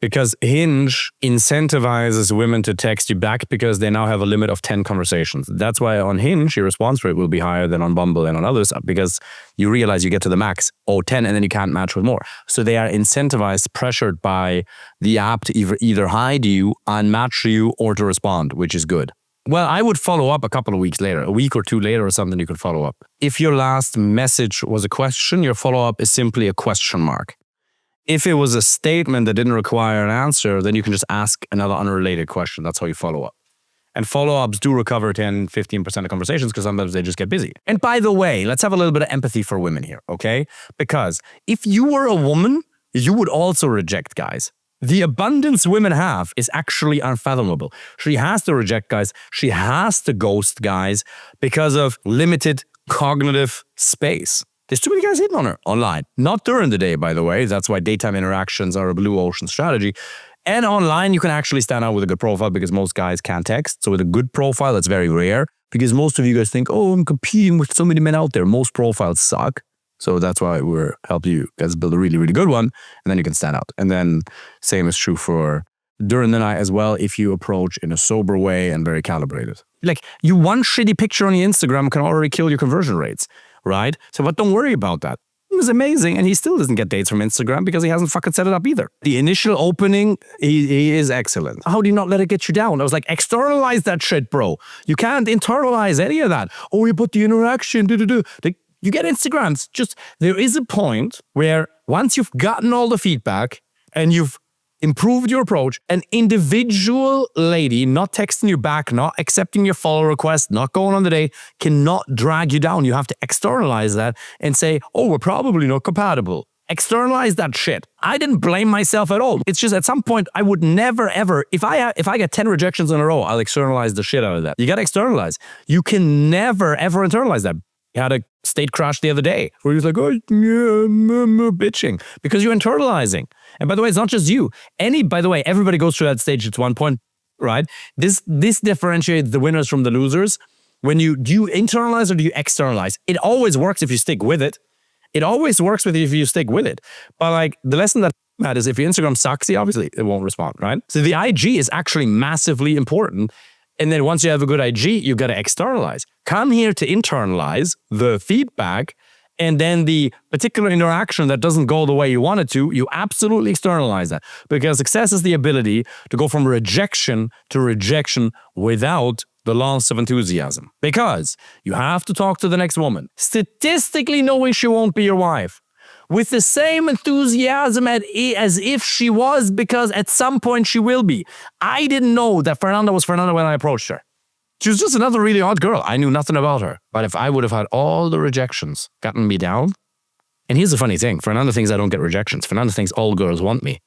Because Hinge incentivizes women to text you back because they now have a limit of 10 conversations. That's why on Hinge, your response rate will be higher than on Bumble and on others because you realize you get to the max, 10, and then you can't match with more. So they are incentivized, pressured by the app to either hide you, unmatch you, or to respond, which is good. Well, I would follow up a couple of weeks later, a week or two later or something, you could follow up. If your last message was a question, your follow-up is simply a question mark. If it was a statement that didn't require an answer, then you can just ask another unrelated question. That's how you follow up. And follow-ups do recover 10, 15% of conversations because sometimes they just get busy. And by the way, let's have a little bit of empathy for women here, okay? Because if you were a woman, you would also reject guys. The abundance women have is actually unfathomable. She has to reject guys. She has to ghost guys because of limited cognitive space. There's too many guys hitting on her online. Not during the day, by the way. That's why daytime interactions are a blue ocean strategy. And online, you can actually stand out with a good profile because most guys can't text. So with a good profile, that's very rare because most of you guys think, I'm competing with so many men out there. Most profiles suck. So that's why we're helping you guys build a really, really good one. And then you can stand out. And then same is true for during the night as well if you approach in a sober way and very calibrated. Like one shitty picture on your Instagram can already kill your conversion rates. Right? So, but don't worry about that. It was amazing. And he still doesn't get dates from Instagram because he hasn't fucking set it up either. The initial opening, he is excellent. How do you not let it get you down? I was like, externalize that shit, bro. You can't internalize any of that. You put the interaction, You get Instagrams. Just, there is a point where once you've gotten all the feedback and you've improved your approach, an individual lady not texting you back, not accepting your follow request, not going on the date, cannot drag you down. You have to externalize that and say, we're probably not compatible. Externalize that shit. I didn't blame myself at all. It's just at some point I would never ever, if I get 10 rejections in a row, I'll externalize the shit out of that. You got to externalize. You can never ever internalize that. You had a state crash the other day where he was like, bitching because you're internalizing. And by the way, it's not just you. By the way, everybody goes through that stage at one point, right? This differentiates the winners from the losers. Do you internalize or do you externalize? It always works if you stick with it. It always works with you if you stick with it. But like the lesson that I had is if your Instagram sucks, obviously it won't respond, right? So the IG is actually massively important. And then once you have a good IG, you got to externalize. Come here to internalize the feedback and then the particular interaction that doesn't go the way you want it to, you absolutely externalize that. Because success is the ability to go from rejection to rejection without the loss of enthusiasm. Because you have to talk to the next woman, statistically knowing she won't be your wife, with the same enthusiasm as if she was, because at some point she will be. I didn't know that Fernanda was Fernanda when I approached her. She was just another really hot girl. I knew nothing about her. But if I would have had all the rejections gotten me down, and here's the funny thing, Fernanda thinks I don't get rejections. Fernanda thinks all girls want me.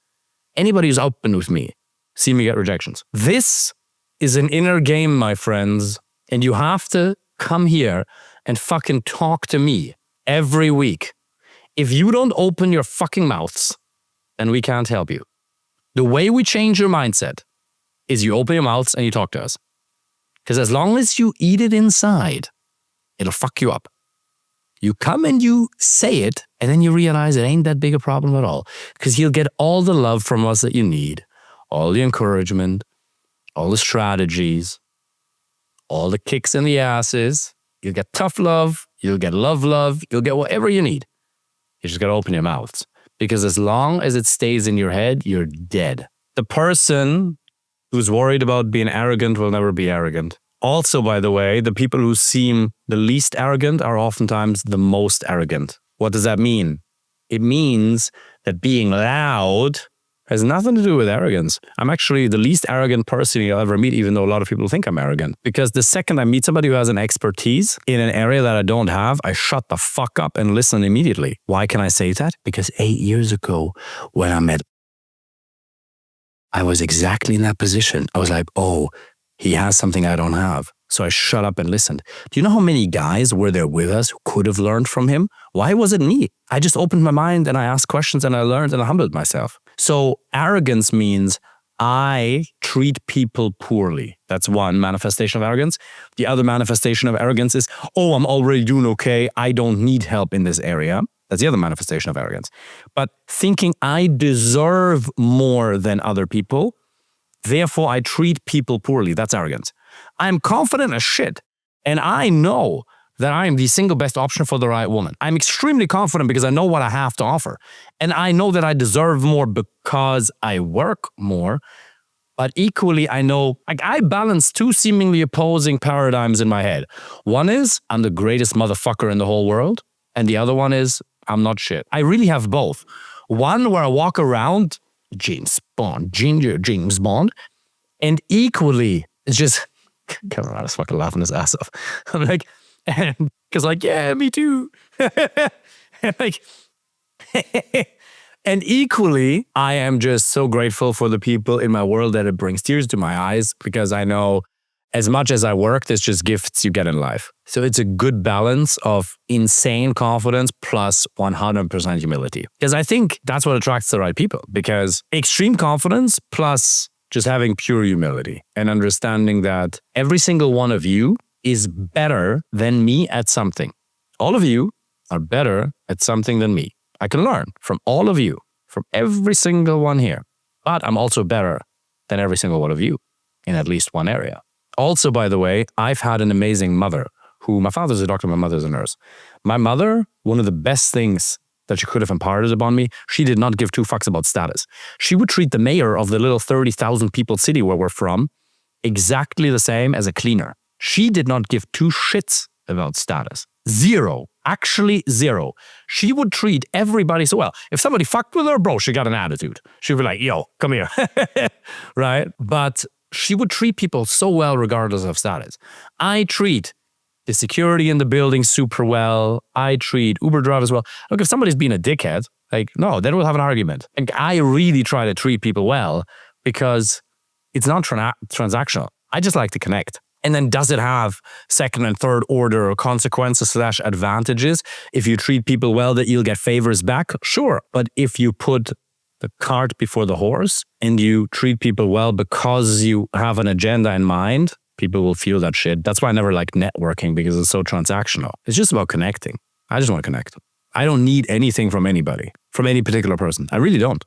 Anybody who's open with me, see me get rejections. This is an inner game, my friends, and you have to come here and fucking talk to me every week. If you don't open your fucking mouths, then we can't help you. The way we change your mindset is you open your mouths and you talk to us. Because as long as you eat it inside, it'll fuck you up. You come and you say it, and then you realize it ain't that big a problem at all. Because you'll get all the love from us that you need, all the encouragement, all the strategies, all the kicks in the asses. You'll get tough love, you'll get love, you'll get whatever you need. You just gotta open your mouths. Because as long as it stays in your head, you're dead. The person who's worried about being arrogant will never be arrogant. Also, by the way, the people who seem the least arrogant are oftentimes the most arrogant. What does that mean? It means that being loud has nothing to do with arrogance. I'm actually the least arrogant person you'll ever meet, even though a lot of people think I'm arrogant. Because the second I meet somebody who has an expertise in an area that I don't have, I shut the fuck up and listen immediately. Why can I say that? Because 8 years ago, when I met, I was exactly in that position. I was like, he has something I don't have. So I shut up and listened. Do you know how many guys were there with us who could have learned from him? Why was it me? I just opened my mind and I asked questions and I learned and I humbled myself. So arrogance means I treat people poorly. That's one manifestation of arrogance. The other manifestation of arrogance is, I'm already doing okay. I don't need help in this area. That's the other manifestation of arrogance. But thinking I deserve more than other people, therefore I treat people poorly, that's arrogance. I'm confident as shit, and I know that I am the single best option for the right woman. I'm extremely confident because I know what I have to offer. And I know that I deserve more because I work more. But equally, I know, I balance two seemingly opposing paradigms in my head. One is, I'm the greatest motherfucker in the whole world. And the other one is, I'm not shit. I really have both. One where I walk around, James Bond. And equally, it's just, Kevin Ryan is fucking laughing his ass off. I'm like, because yeah, me too. And and equally, I am just so grateful for the people in my world that it brings tears to my eyes, because I know as much as I work, there's just gifts you get in life. So it's a good balance of insane confidence plus 100% humility. Because I think that's what attracts the right people, because extreme confidence plus just having pure humility and understanding that every single one of you is better than me at something. All of you are better at something than me. I can learn from all of you, from every single one here. But I'm also better than every single one of you in at least one area. Also, by the way, I've had an amazing mother who, my father's a doctor, my mother's a nurse. My mother, one of the best things that she could have imparted upon me, she did not give two fucks about status. She would treat the mayor of the little 30,000 people city where we're from exactly the same as a cleaner. She did not give two shits about status. Zero. Actually, zero. She would treat everybody so well. If somebody fucked with her, bro, she got an attitude. She'd be like, yo, come here. Right? But she would treat people so well regardless of status. I treat the security in the building super well. I treat Uber drivers well. Look, if somebody's being a dickhead, no, then we'll have an argument. I really try to treat people well because it's not transactional. I just like to connect. And then does it have second and third order consequences / advantages? If you treat people well, that you'll get favors back? Sure. But if you put the cart before the horse and you treat people well because you have an agenda in mind, people will feel that shit. That's why I never like networking, because it's so transactional. It's just about connecting. I just want to connect. I don't need anything from anybody, from any particular person. I really don't.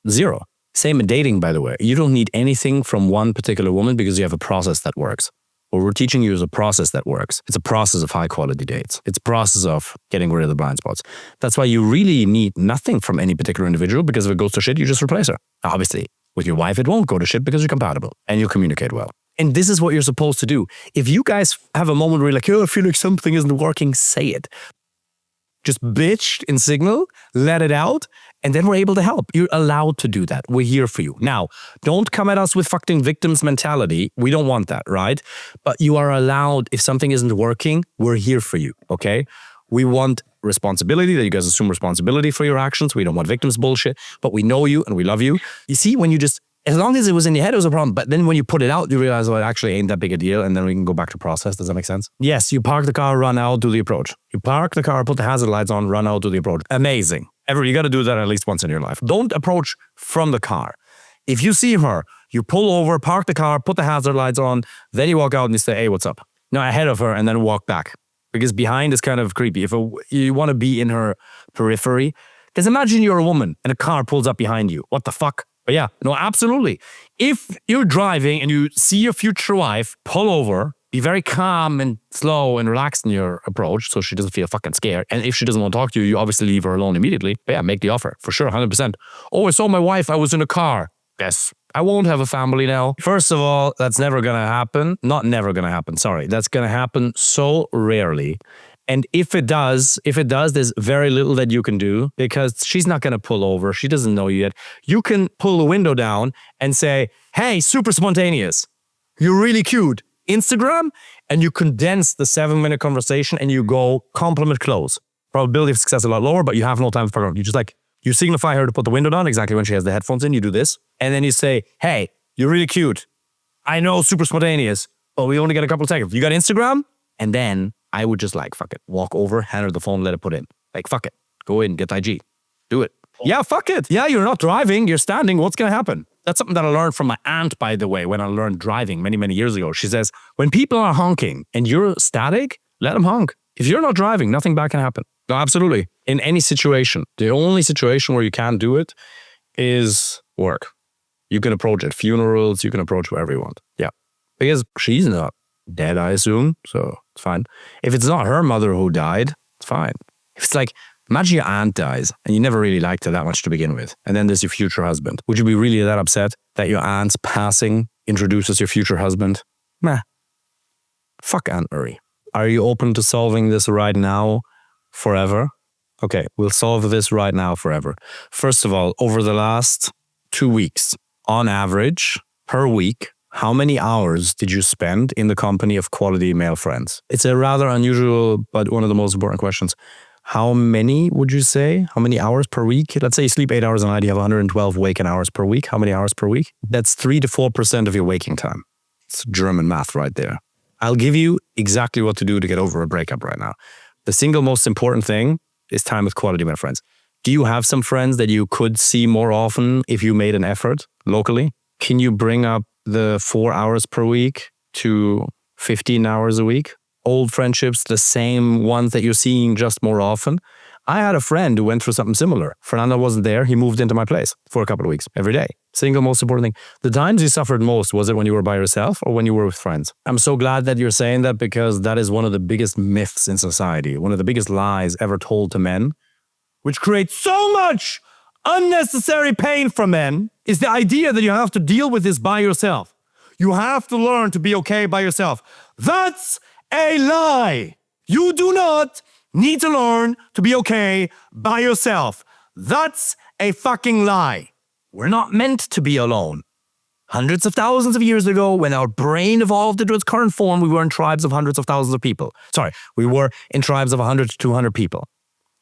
Zero. Same in dating, by the way. You don't need anything from one particular woman because you have a process that works. What we're teaching you is a process that works. It's a process of high quality dates. It's a process of getting rid of the blind spots. That's why you really need nothing from any particular individual, because if it goes to shit, you just replace her. Obviously, with your wife, it won't go to shit because you're compatible and you communicate well. And this is what you're supposed to do. If you guys have a moment where you're like, oh, I feel like something isn't working, say it. Just bitch in Signal, let it out, and then we're able to help. You're allowed to do that. We're here for you. Now, don't come at us with fucking victims mentality. We don't want that, right? But you are allowed, if something isn't working, we're here for you, okay? We want responsibility, that you guys assume responsibility for your actions. We don't want victims bullshit, but we know you and we love you. You see, when you just, as long as it was in your head, it was a problem. But then when you put it out, you realize, well, it actually ain't that big a deal. And then we can go back to process. Does that make sense? Yes, you park the car, run out, do the approach. You park the car, put the hazard lights on, run out, do the approach. Amazing. You got to do that at least once in your life. Don't approach from the car. If you see her, you pull over, park the car, put the hazard lights on, then you walk out and you say, hey, what's up? No, ahead of her, and then walk back. Because behind is kind of creepy. If you want to be in her periphery, because imagine you're a woman and a car pulls up behind you. What the fuck? But yeah, no, absolutely. If you're driving and you see your future wife, pull over, be very calm and slow and relaxed in your approach so she doesn't feel fucking scared. And if she doesn't want to talk to you, you obviously leave her alone immediately. But yeah, make the offer. For sure, 100%. Oh, I saw my wife. I was in a car. Yes, I won't have a family now. First of all, that's never going to happen. Not never going to happen. Sorry. That's going to happen so rarely. And if it does, there's very little that you can do because she's not going to pull over. She doesn't know you yet. You can pull the window down and say, hey, super spontaneous. You're really cute. Instagram, and you condense the 7-minute conversation and you go compliment close. Probability of success a lot lower, but you have no time for her. You signify her to put the window down exactly when she has the headphones in. You do this. And then you say, hey, you're really cute. I know, super spontaneous, but we only get a couple of seconds. You got Instagram? And then I would just fuck it. Walk over, hand her the phone, let it put in. Fuck it. Go in, get IG. Do it. Yeah, fuck it. Yeah, you're not driving. You're standing. What's going to happen? That's something that I learned from my aunt, by the way, when I learned driving many, many years ago. She says, when people are honking and you're static, let them honk. If you're not driving, nothing bad can happen. No, absolutely. In any situation, the only situation where you can't do it is work. You can approach at funerals, you can approach wherever you want. Yeah. Because she's not dead, I assume, so it's fine. If it's not her mother who died, it's fine. If it's like, imagine your aunt dies and you never really liked her that much to begin with, and then there's your future husband. Would you be really that upset that your aunt's passing introduces your future husband? Nah. Fuck Aunt Marie. Are you open to solving this right now, forever? Okay, we'll solve this right now, forever. First of all, over the last 2 weeks, on average, per week, how many hours did you spend in the company of quality male friends? It's a rather unusual, but one of the most important questions. How many would you say? How many hours per week? Let's say you sleep 8 hours a night, you have 112 waking hours per week. How many hours per week? That's 3 to 4% of your waking time. It's German math right there. I'll give you exactly what to do to get over a breakup right now. The single most important thing is time with quality male friends. Do you have some friends that you could see more often if you made an effort locally? Can you bring up the 4 hours per week to 15 hours a week? Old friendships, the same ones that you're seeing just more often. I had a friend who went through something similar. Fernando wasn't there. He moved into my place for a couple of weeks every day. Single most important thing. The times you suffered most, was it when you were by yourself or when you were with friends? I'm so glad that you're saying that, because that is one of the biggest myths in society. One of the biggest lies ever told to men, which creates so much unnecessary pain for men, is the idea that you have to deal with this by yourself. You have to learn to be okay by yourself. That's a lie. You do not need to learn to be okay by yourself. That's a fucking lie. We're not meant to be alone. Hundreds of thousands of years ago, when our brain evolved into its current form, we were in tribes of hundreds of thousands of people. We were in tribes of 100 to 200 people.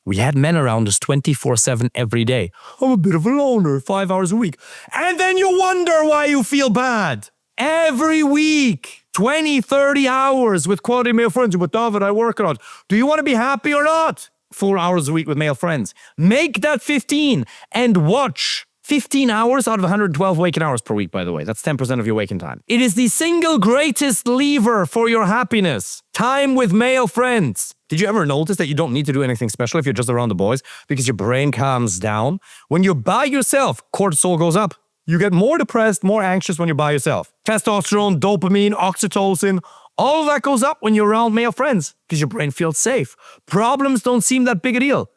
We had men around us 24/7 every day. I'm a bit of a loner, 5 hours a week. And then you wonder why you feel bad. Every week, 20, 30 hours with quality male friends. But David, I work a lot. Do you want to be happy or not? 4 hours a week with male friends. Make that 15 and watch. 15 hours out of 112 waking hours per week, by the way. That's 10% of your waking time. It is the single greatest lever for your happiness. Time with male friends. Did you ever notice that you don't need to do anything special if you're just around the boys? Because your brain calms down. When you're by yourself, cortisol goes up. You get more depressed, more anxious when you're by yourself. Testosterone, dopamine, oxytocin, all of that goes up when you're around male friends because your brain feels safe. Problems don't seem that big a deal.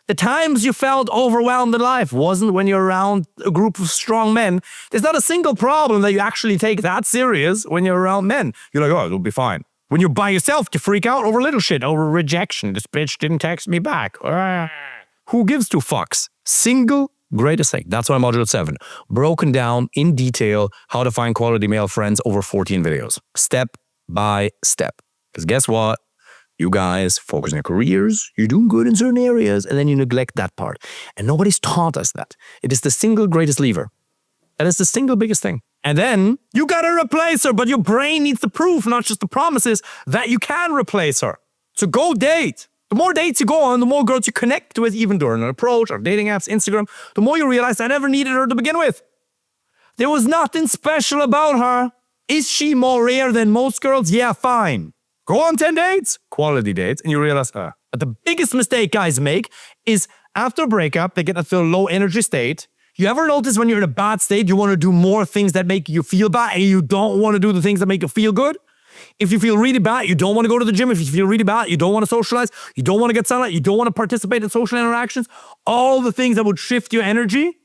The times you felt overwhelmed in life wasn't when you're around a group of strong men. There's not a single problem that you actually take that serious when you're around men. You're like, oh, it'll be fine. When you're by yourself, you freak out over little shit, over rejection. This bitch didn't text me back. Who gives two fucks? Single greatest thing. That's why Module 7. Broken down in detail how to find quality male friends over 14 videos. Step by step. Because guess what? You guys focus on your careers, you're doing good in certain areas, and then you neglect that part. And nobody's taught us that. It is the single greatest lever. That is the single biggest thing. And then you gotta replace her, but your brain needs the proof, not just the promises, that you can replace her. So go date. The more dates you go on, the more girls you connect with, even during an approach or dating apps, Instagram, the more you realize I never needed her to begin with. There was nothing special about her. Is she more rare than most girls? Yeah, fine. Go on 10 dates, quality dates, and you realize, but the biggest mistake guys make is after a breakup, they get into a low energy state. You ever notice when you're in a bad state, you want to do more things that make you feel bad and you don't want to do the things that make you feel good? If you feel really bad, you don't want to go to the gym. If you feel really bad, you don't want to socialize. You don't want to get sunlight. You don't want to participate in social interactions. All the things that would shift your energy.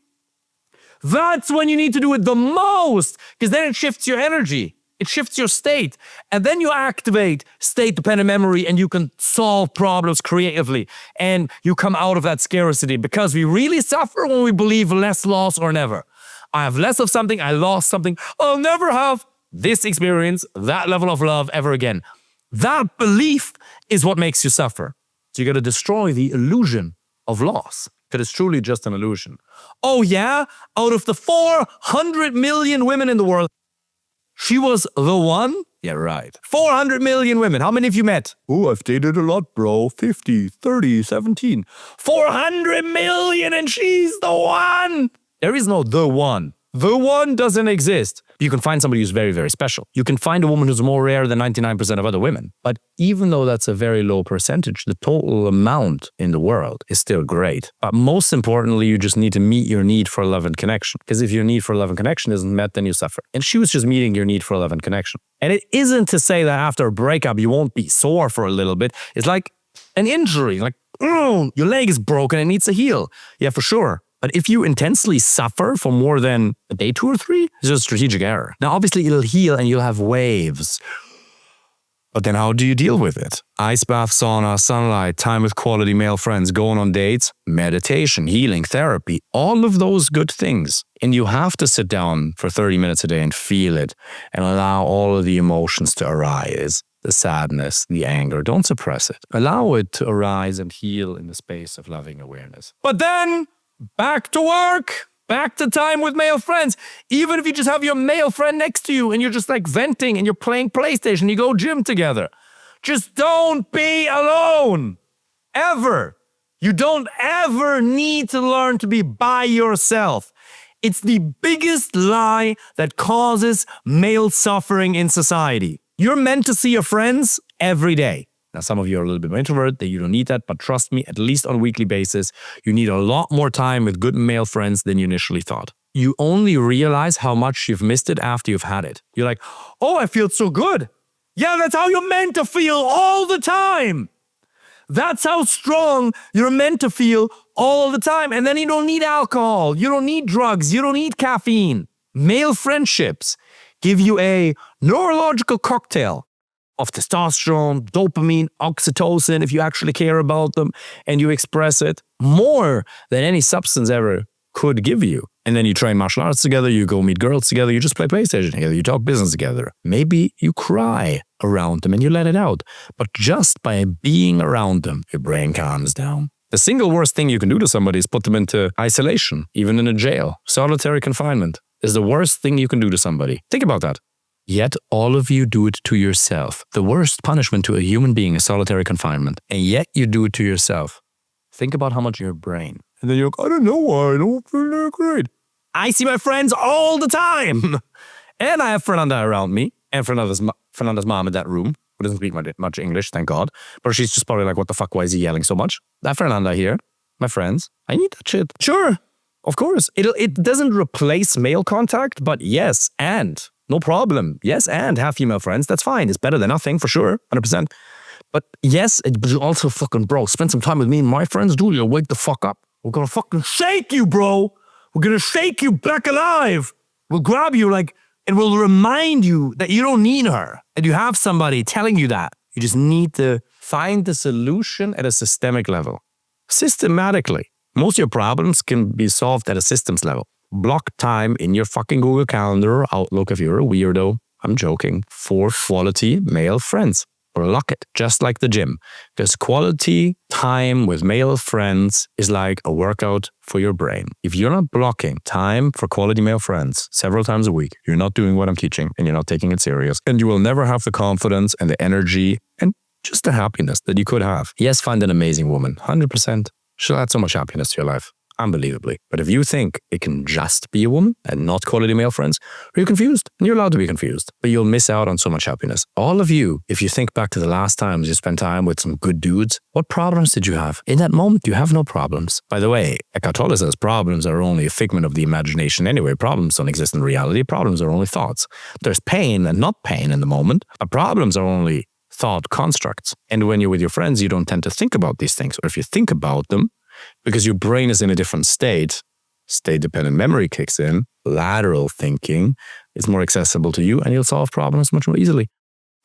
That's when you need to do it the most, because then it shifts your energy. It shifts your state. And then you activate state-dependent memory and you can solve problems creatively. And you come out of that scarcity, because we really suffer when we believe less loss or never. I have less of something, I lost something. I'll never have this experience, that level of love ever again. That belief is what makes you suffer. So you got to destroy the illusion of loss, because it's truly just an illusion. Oh yeah? Out of the 400 million women in the world, she was the one? Yeah, right. 400 million women. How many have you met? Oh, I've dated a lot, bro. 50, 30, 17. 400 million and she's the one. There is no the one. The one doesn't exist. You can find somebody who's very, very special. You can find a woman who's more rare than 99% of other women. But even though that's a very low percentage, the total amount in the world is still great. But most importantly, you just need to meet your need for love and connection. Because if your need for love and connection isn't met, then you suffer. And she was just meeting your need for love and connection. And it isn't to say that after a breakup, you won't be sore for a little bit. It's like an injury. Like, your leg is broken and needs to heal. Yeah, for sure. But if you intensely suffer for more than a day, 2 or 3, it's just strategic error. Now, obviously, it'll heal and you'll have waves. But then how do you deal with it? Ice bath, sauna, sunlight, time with quality male friends, going on dates, meditation, healing, therapy, all of those good things. And you have to sit down for 30 minutes a day and feel it and allow all of the emotions to arise. The sadness, the anger, don't suppress it. Allow it to arise and heal in the space of loving awareness. But then, back to work, back to time with male friends. Even if you just have your male friend next to you and you're just like venting and you're playing PlayStation, you go gym together. Just don't be alone. Ever. You don't ever need to learn to be by yourself. It's the biggest lie that causes male suffering in society. You're meant to see your friends every day. Now, some of you are a little bit more introverted, that you don't need that, but trust me, at least on a weekly basis, you need a lot more time with good male friends than you initially thought. You only realize how much you've missed it after you've had it. You're like, oh, I feel so good. Yeah, that's how you're meant to feel all the time. That's how strong you're meant to feel all the time. And then you don't need alcohol. You don't need drugs. You don't need caffeine. Male friendships give you a neurological cocktail of testosterone, dopamine, oxytocin, if you actually care about them and you express it, more than any substance ever could give you. And then you train martial arts together, you go meet girls together, you just play PlayStation together, you talk business together. Maybe you cry around them and you let it out. But just by being around them, your brain calms down. The single worst thing you can do to somebody is put them into isolation, even in a jail. Solitary confinement is the worst thing you can do to somebody. Think about that. Yet all of you do it to yourself. The worst punishment to a human being is solitary confinement. And yet you do it to yourself. Think about how much your brain. And then you're like, I don't know why, I don't feel that great. I see my friends all the time. And I have Fernanda around me. And Fernanda's mom in that room, who doesn't speak much English, thank God. But she's just probably like, what the fuck, why is he yelling so much? That Fernanda here, my friends, I need that shit. Sure, of course. It doesn't replace male contact, but yes, and... no problem. Yes, and have female friends. That's fine. It's better than nothing, for sure. 100%. But yes, but also fucking, bro, spend some time with me and my friends. Dude, you'll wake the fuck up. We're gonna fucking shake you, bro. We're gonna shake you back alive. We'll grab you and we'll remind you that you don't need her. And you have somebody telling you that. You just need to find the solution at a systemic level. Systematically. Most of your problems can be solved at a systems level. Block time in your fucking Google Calendar or Outlook if you're a weirdo. I'm joking. For quality male friends. Or lock it, just like the gym. Because quality time with male friends is like a workout for your brain. If you're not blocking time for quality male friends several times a week, you're not doing what I'm teaching and you're not taking it serious. And you will never have the confidence and the energy and just the happiness that you could have. Yes, find an amazing woman. 100%. She'll add so much happiness to your life. Unbelievably. But if you think it can just be a woman and not quality male friends, you're confused. And you're allowed to be confused. But you'll miss out on so much happiness. All of you, if you think back to the last times you spent time with some good dudes, what problems did you have? In that moment, you have no problems. By the way, Eckhart Tolle says problems are only a figment of the imagination anyway. Problems don't exist in reality. Problems are only thoughts. There's pain and not pain in the moment. But problems are only thought constructs. And when you're with your friends, you don't tend to think about these things. Or if you think about them, because your brain is in a different state-dependent memory kicks in, lateral thinking is more accessible to you and you'll solve problems much more easily.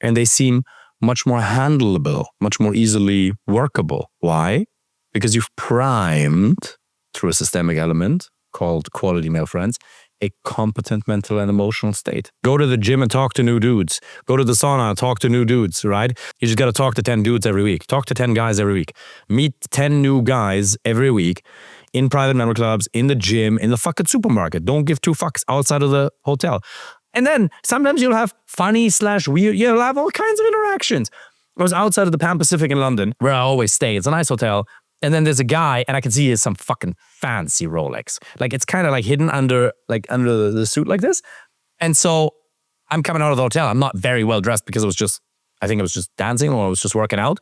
And they seem much more handleable, much more easily workable. Why? Because you've primed, through a systemic element called quality male friends, a competent mental and emotional state. Go to the gym and talk to new dudes. Go to the sauna and talk to new dudes, right? You just got to talk to 10 dudes every week. Talk to 10 guys every week. Meet 10 new guys every week in private member clubs, in the gym, in the fucking supermarket. Don't give two fucks outside of the hotel. And then sometimes you'll have funny/weird, you'll have all kinds of interactions. I was outside of the Pan Pacific in London, where I always stay. It's a nice hotel. And then there's a guy, and I can see it's some fucking fancy Rolex. Like it's kind of like hidden under the suit like this. And so I'm coming out of the hotel. I'm not very well dressed because I think I was just dancing or I was just working out.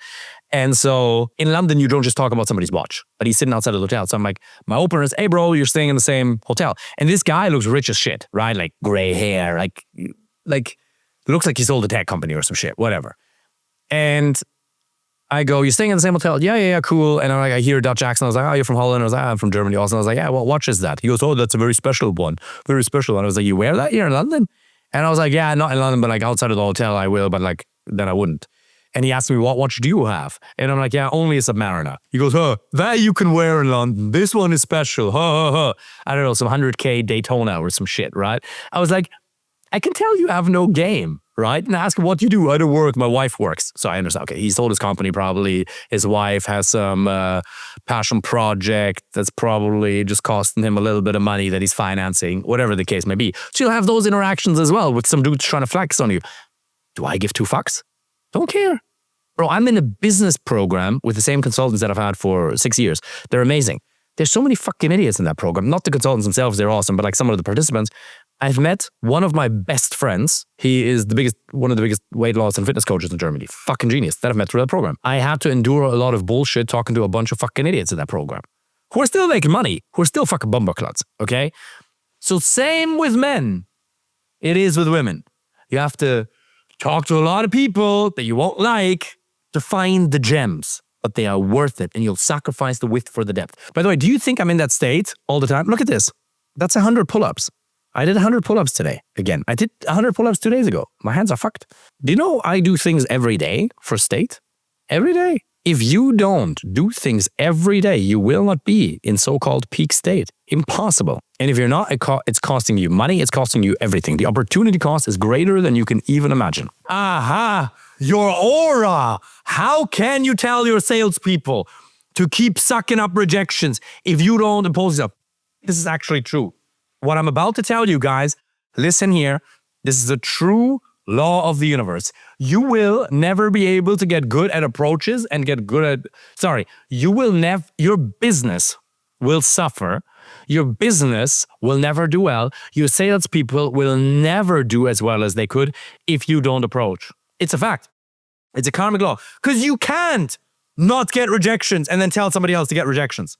And so in London, you don't just talk about somebody's watch, but he's sitting outside of the hotel. So I'm like, my opener is, hey bro, you're staying in the same hotel. And this guy looks rich as shit, right? Like gray hair, like looks like he sold a tech company or some shit, whatever. And I go, you're staying in the same hotel? Yeah, cool. And I hear Dutch accent. I was like, oh, you're from Holland? I was like, I'm from Germany also. And I was like, yeah, what watch is that? He goes, oh, that's a very special one. Very special. And I was like, you wear that here in London? And I was like, yeah, not in London, but like outside of the hotel I will, but like then I wouldn't. And he asked me, what watch do you have? And I'm like, yeah, only a Submariner. He goes, that you can wear in London. This one is special. I don't know, some 100K Daytona or some shit, right? I was like, I can tell you have no game, right? And I ask him, what do you do? I don't work. My wife works. So I understand. Okay, he sold his company probably. His wife has some passion project that's probably just costing him a little bit of money that he's financing, whatever the case may be. So you'll have those interactions as well with some dudes trying to flex on you. Do I give two fucks? Don't care. Bro, I'm in a business program with the same consultants that I've had for 6 years. They're amazing. There's so many fucking idiots in that program. Not the consultants themselves, they're awesome, but like some of the participants. I've met one of my best friends. He is one of the biggest weight loss and fitness coaches in Germany. Fucking genius that I've met through that program. I had to endure a lot of bullshit talking to a bunch of fucking idiots in that program who are still making money, who are still fucking bumpercluts, okay? So same with men. It is with women. You have to talk to a lot of people that you won't like to find the gems, but they are worth it and you'll sacrifice the width for the depth. By the way, do you think I'm in that state all the time? Look at this. That's 100 pull-ups. I did 100 pull-ups today. Again, I did 100 pull-ups 2 days ago. My hands are fucked. Do you know I do things every day for state? Every day. If you don't do things every day, you will not be in so-called peak state. Impossible. And if you're not, it's costing you money. It's costing you everything. The opportunity cost is greater than you can even imagine. Aha! Your aura. How can you tell your salespeople to keep sucking up rejections if you don't impose yourself? This is actually true. What I'm about to tell you guys, listen here. This is a true law of the universe. You will never be able to get good at approaches and get good at, your business will suffer. Your business will never do well. Your salespeople will never do as well as they could if you don't approach. It's a fact. It's a karmic law. Because you can't not get rejections and then tell somebody else to get rejections.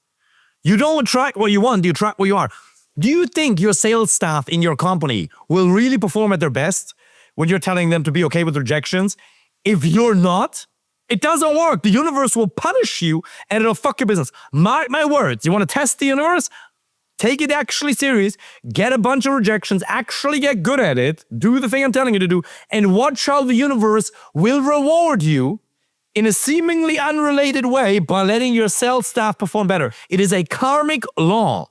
You don't attract what you want, you attract what you are. Do you think your sales staff in your company will really perform at their best when you're telling them to be okay with rejections? If you're not, it doesn't work. The universe will punish you and it'll fuck your business. Mark my words. You want to test the universe? Take it actually serious. Get a bunch of rejections. Actually get good at it. Do the thing I'm telling you to do. And watch how the universe will reward you in a seemingly unrelated way by letting your sales staff perform better. It is a karmic law.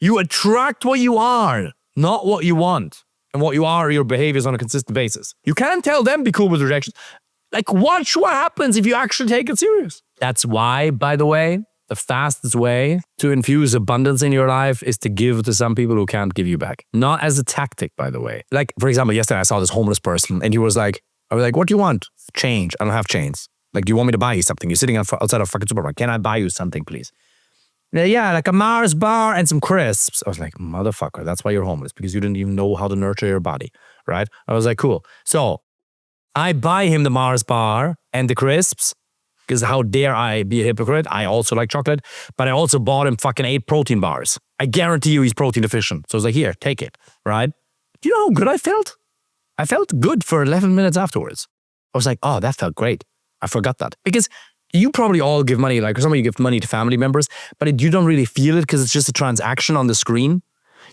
You attract what you are, not what you want. And what you are your behaviors on a consistent basis. You can't tell them be cool with rejections. Like, watch what happens if you actually take it serious. That's why, by the way, the fastest way to infuse abundance in your life is to give to some people who can't give you back. Not as a tactic, by the way. Like, for example, yesterday I saw this homeless person and he was like, I was like, what do you want? Change. I don't have change. Like, do you want me to buy you something? You're sitting outside a fucking supermarket. Can I buy you something, please? Yeah, like a Mars bar and some crisps. I was like, motherfucker, that's why you're homeless, because you didn't even know how to nurture your body, right? I was like, cool. So I buy him the Mars bar and the crisps, because how dare I be a hypocrite? I also like chocolate, but I also bought him fucking 8 protein bars. I guarantee you he's protein deficient. So I was like, here, take it, right? Do you know how good I felt? I felt good for 11 minutes afterwards. I was like, oh, that felt great. I forgot that. Because you probably all give money, like some of you give money to family members, but you don't really feel it because it's just a transaction on the screen.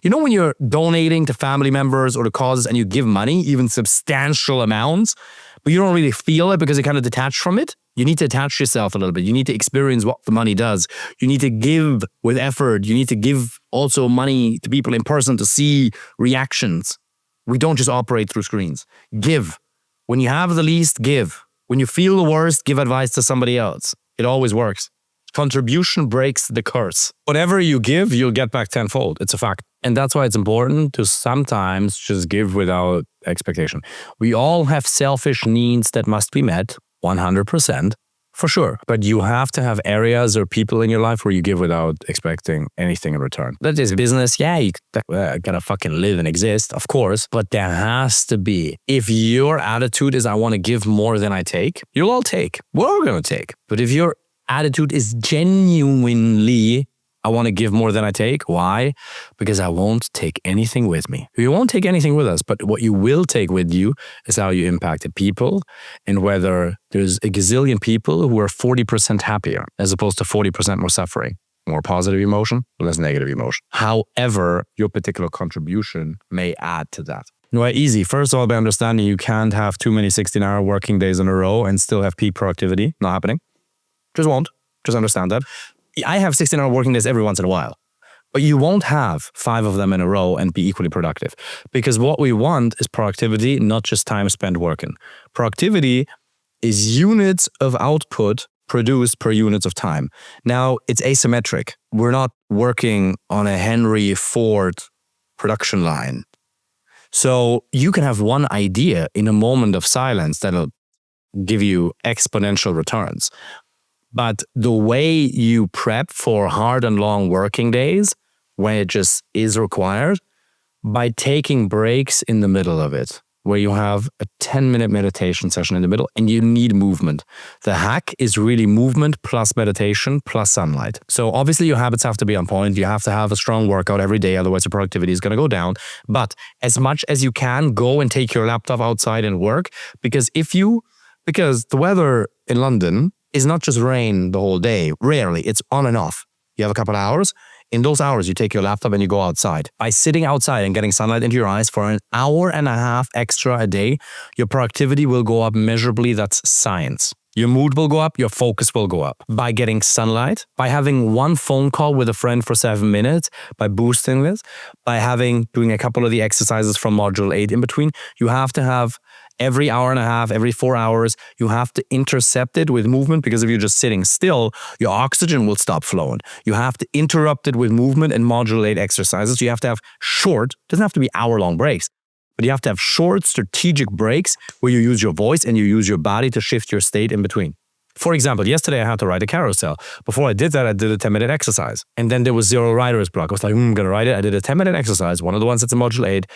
You know when you're donating to family members or to causes and you give money, even substantial amounts, but you don't really feel it because you're kind of detached from it? You need to attach yourself a little bit. You need to experience what the money does. You need to give with effort. You need to give also money to people in person to see reactions. We don't just operate through screens. Give. When you have the least, give. When you feel the worst, give advice to somebody else. It always works. Contribution breaks the curse. Whatever you give, you'll get back tenfold. It's a fact. And that's why it's important to sometimes just give without expectation. We all have selfish needs that must be met, 100%. For sure. But you have to have areas or people in your life where you give without expecting anything in return. That is business. Yeah, you gotta fucking live and exist, of course. But there has to be. If your attitude is, I want to give more than I take, you'll all take. We're all going to take. But if your attitude is genuinely, I want to give more than I take. Why? Because I won't take anything with me. You won't take anything with us, but what you will take with you is how you impacted people and whether there's a gazillion people who are 40% happier as opposed to 40% more suffering. More positive emotion, less negative emotion. However, your particular contribution may add to that. No, easy. First of all, by understanding you can't have too many 16-hour working days in a row and still have peak productivity. Not happening. Just won't. Just understand that. I have 16-hour working days every once in a while, but you won't have 5 of them in a row and be equally productive, because what we want is productivity, not just time spent working. Productivity is units of output produced per units of time. Now, it's asymmetric. We're not working on a Henry Ford production line. So you can have one idea in a moment of silence that'll give you exponential returns. But the way you prep for hard and long working days, when it just is required, by taking breaks in the middle of it, where you have a 10-minute meditation session in the middle and you need movement. The hack is really movement plus meditation plus sunlight. So obviously your habits have to be on point. You have to have a strong workout every day, otherwise your productivity is going to go down. But as much as you can, go and take your laptop outside and work, because the weather in London is not just rain the whole day. Rarely. It's on and off. You have a couple of hours. In those hours, you take your laptop and you go outside. By sitting outside and getting sunlight into your eyes for an hour and a half extra a day, your productivity will go up measurably. That's science. Your mood will go up, your focus will go up. By getting sunlight, by having one phone call with a friend for 7 minutes, by boosting this, by doing a couple of the exercises from module 8 in between, you have to have every hour and a half, every 4 hours, you have to intercept it with movement, because if you're just sitting still, your oxygen will stop flowing. You have to interrupt it with movement and module 8 exercises. You have to have short, doesn't have to be hour-long breaks, but you have to have short strategic breaks where you use your voice and you use your body to shift your state in between. For example, yesterday I had to write a carousel. Before I did that, I did a 10-minute exercise. And then there was zero writer's block. I was like, I'm going to write it. I did a 10-minute exercise, one of the ones that's in module 8,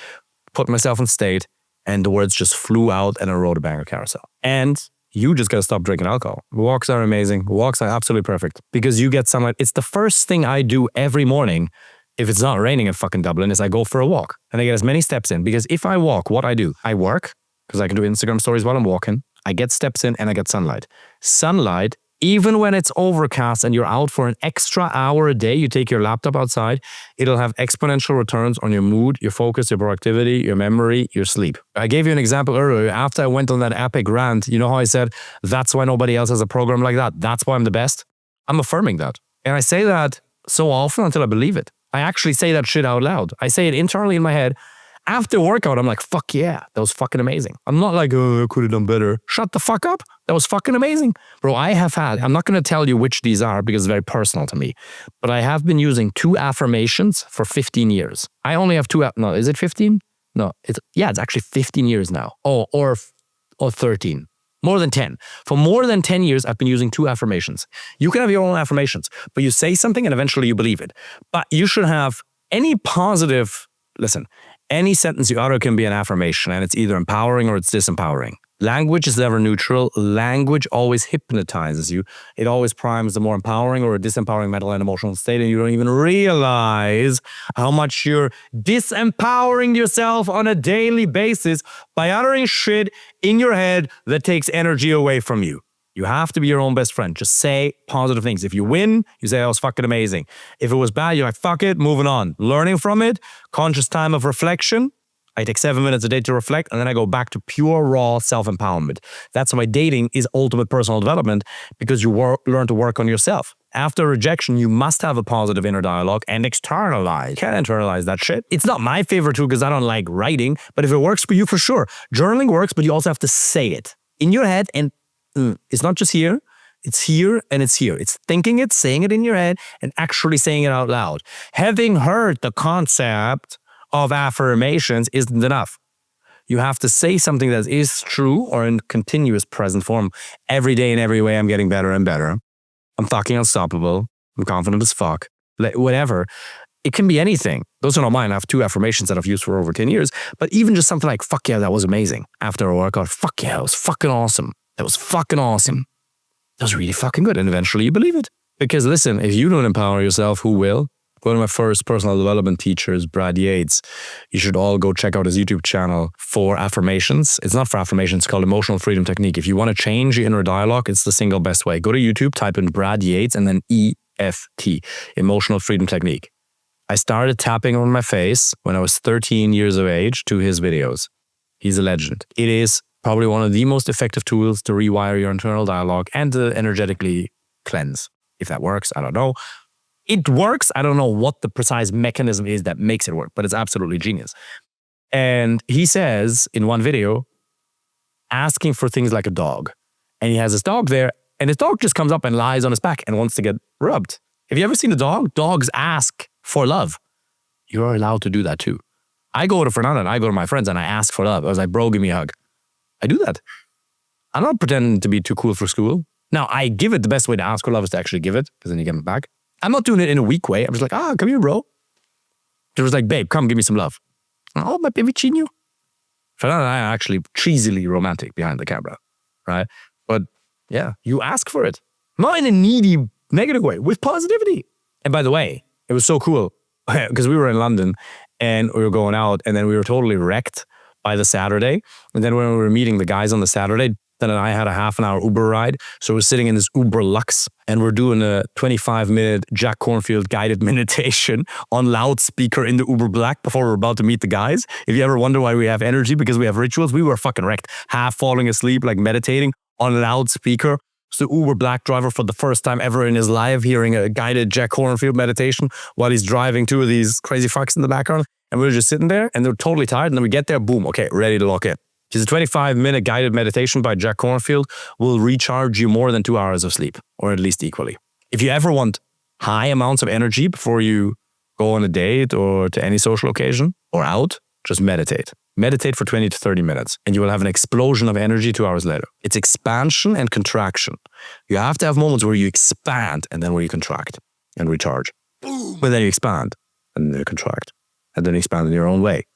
put myself in state, and the words just flew out and I wrote a banger carousel. And you just got to stop drinking alcohol. Walks are amazing. Walks are absolutely perfect because you get sunlight. It's the first thing I do every morning. If it's not raining in fucking Dublin, is I go for a walk and I get as many steps in, because if I walk, what I do, I work because I can do Instagram stories while I'm walking. I get steps in and I get sunlight. Sunlight, even when it's overcast and you're out for an extra hour a day, you take your laptop outside, it'll have exponential returns on your mood, your focus, your productivity, your memory, your sleep. I gave you an example earlier. After I went on that epic rant, you know how I said, that's why nobody else has a program like that. That's why I'm the best. I'm affirming that. And I say that so often until I believe it. I actually say that shit out loud. I say it internally in my head. After workout, I'm like, fuck yeah, that was fucking amazing. I'm not like, oh, I could have done better. Shut the fuck up. That was fucking amazing. Bro, I'm not going to tell you which these are because it's very personal to me, but I have been using 2 affirmations for 15 years. I only have 2, no, is it 15? No, it's actually 15 years now. Or 13. More than 10. For more than 10 years, I've been using 2 affirmations. You can have your own affirmations, but you say something and eventually you believe it. But you should have any positive, any sentence you utter can be an affirmation, and it's either empowering or it's disempowering. Language is never neutral. Language always hypnotizes you. It always primes the more empowering or a disempowering mental and emotional state, and you don't even realize how much you're disempowering yourself on a daily basis by uttering shit in your head that takes energy away from you. You have to be your own best friend. Just say positive things. If you win, you say, that was fucking amazing. If it was bad, you're like, fuck it, moving on. Learning from it, conscious time of reflection. I take 7 minutes a day to reflect, and then I go back to pure, raw self-empowerment. That's why dating is ultimate personal development, because you learn to work on yourself. After rejection, you must have a positive inner dialogue and externalize. You can't internalize that shit. It's not my favorite tool because I don't like writing, but if it works for you, for sure. Journaling works, but you also have to say it in your head, and it's not just here, it's here and it's here. It's thinking it, saying it in your head, and actually saying it out loud. Having heard the concept of affirmations isn't enough. You have to say something that is true or in continuous present form. Every day in every way, I'm getting better and better. I'm fucking unstoppable. I'm confident as fuck. Whatever. It can be anything. Those are not mine. I have 2 affirmations that I've used for over 10 years. But even just something like, fuck yeah, that was amazing. After a workout, fuck yeah, it was fucking awesome. That was fucking awesome. That was really fucking good. And eventually you believe it. Because listen, if you don't empower yourself, who will? One of my first personal development teachers, Brad Yates, you should all go check out his YouTube channel for affirmations. It's not for affirmations, it's called Emotional Freedom Technique. If you want to change your inner dialogue, it's the single best way. Go to YouTube, type in Brad Yates and then EFT, Emotional Freedom Technique. I started tapping on my face when I was 13 years of age to his videos. He's a legend. It is probably one of the most effective tools to rewire your internal dialogue and to energetically cleanse. If that works, I don't know. It works. I don't know what the precise mechanism is that makes it work, but it's absolutely genius. And he says in one video, asking for things like a dog. And he has his dog there, and his dog just comes up and lies on his back and wants to get rubbed. Have you ever seen a dog? Dogs ask for love. You're allowed to do that too. I go to Fernanda and I go to my friends and I ask for love. I was like, bro, give me a hug. I do that. I'm not pretending to be too cool for school. Now, I give it. The best way to ask for love is to actually give it, because then you get it back. I'm not doing it in a weak way. I'm just like, come here, bro. It was like, babe, come give me some love. Oh, my baby Chino. Fernanda and I are actually cheesily romantic behind the camera, right? But yeah, you ask for it. Not in a needy, negative way, with positivity. And by the way, it was so cool because we were in London and we were going out, and then we were totally wrecked by the Saturday. And then when we were meeting the guys on the Saturday, then I had a half an hour Uber ride. So we're sitting in this Uber Lux and we're doing a 25-minute Jack Cornfield guided meditation on loudspeaker in the Uber Black before we're about to meet the guys. If you ever wonder why we have energy, because we have rituals, we were fucking wrecked. Half falling asleep, like meditating on loudspeaker. So Uber Black driver for the first time ever in his life hearing a guided Jack Cornfield meditation while he's driving 2 of these crazy fucks in the background. And we were just sitting there and they're totally tired. And then we get there, boom, okay, ready to lock in. Because a 25-minute guided meditation by Jack Cornfield will recharge you more than 2 hours of sleep, or at least equally. If you ever want high amounts of energy before you go on a date or to any social occasion or out, just meditate. Meditate for 20 to 30 minutes and you will have an explosion of energy 2 hours later. It's expansion and contraction. You have to have moments where you expand and then where you contract and recharge. But then you expand and then you contract and then you expand in your own way.